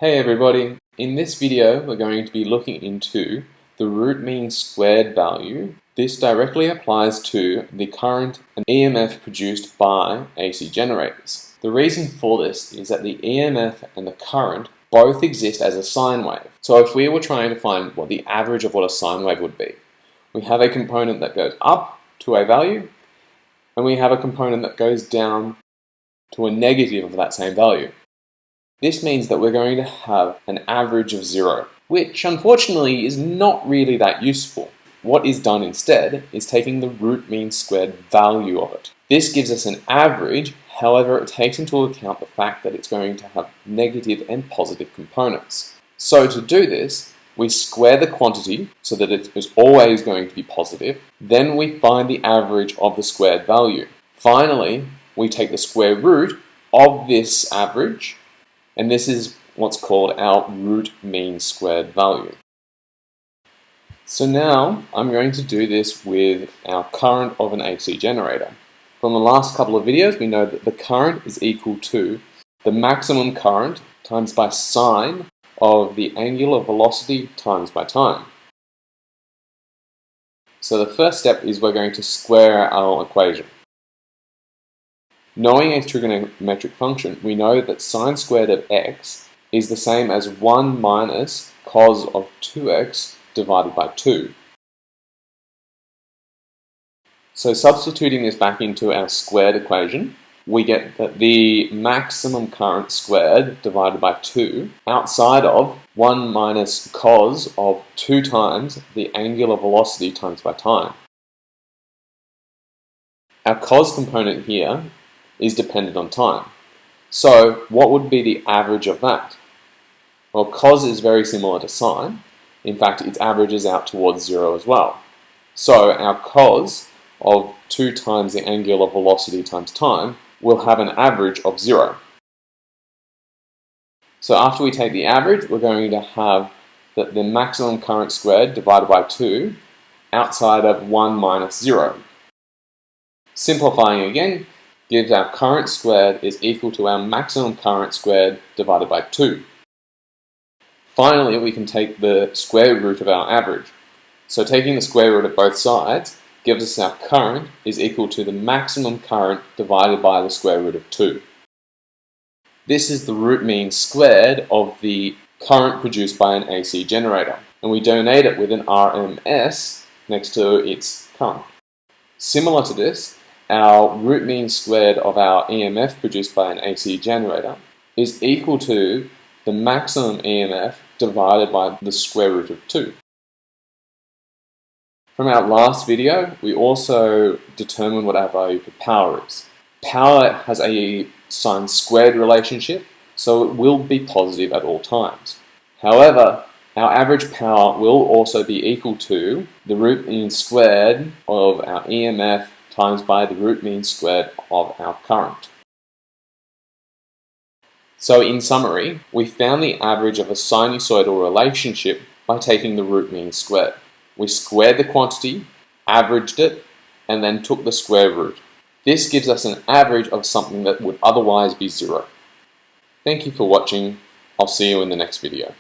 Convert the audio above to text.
Hey everybody, in this video we're going to be looking into the root mean squared value. This directly applies to the current and EMF produced by AC generators. The reason for this is that the EMF and the current both exist as a sine wave. So if we were trying to find what the average of what a sine wave would be, we have a component that goes up to a value and we have a component that goes down to a negative of that same value. This means that we're going to have an average of 0, which unfortunately is not really that useful. What is done instead is taking the root mean squared value of it. This gives us an average, however it takes into account the fact that it's going to have negative and positive components. So to do this, we square the quantity so that it is always going to be positive, then we find the average of the squared value. Finally, we take the square root of this average, and this is what's called our root mean squared value. So now I'm going to do this with our current of an AC generator. From the last couple of videos, we know that the current is equal to the maximum current times by sine of the angular velocity times by time. So the first step is we're going to square our equation. Knowing a trigonometric function, we know that sine squared of x is the same as 1 minus cos of 2x divided by 2. So substituting this back into our squared equation, we get that the maximum current squared divided by 2 outside of 1 minus cos of 2 times the angular velocity times by time. Our cos component here is dependent on time. So what would be the average of that? Well, cos is very similar to sine. In fact, it averages out towards 0 as well. So our cos of 2 times the angular velocity times time will have an average of 0. So after we take the average, we're going to have that the maximum current squared divided by 2 outside of 1 minus 0. Simplifying again, gives our current squared is equal to our maximum current squared divided by 2. Finally, we can take the square root of our average. So taking the square root of both sides gives us our current is equal to the maximum current divided by the square root of 2. This is the root mean squared of the current produced by an AC generator, and we denote it with an RMS next to its current. Similar to this, our root mean squared of our EMF produced by an AC generator is equal to the maximum EMF divided by the square root of 2. From our last video, we also determined what our value for power is. Power has a sine squared relationship, so it will be positive at all times. However, our average power will also be equal to the root mean squared of our EMF times by the root mean squared of our current. So in summary, we found the average of a sinusoidal relationship by taking the root mean squared. We squared the quantity, averaged it, and then took the square root. This gives us an average of something that would otherwise be 0. Thank you for watching. I'll see you in the next video.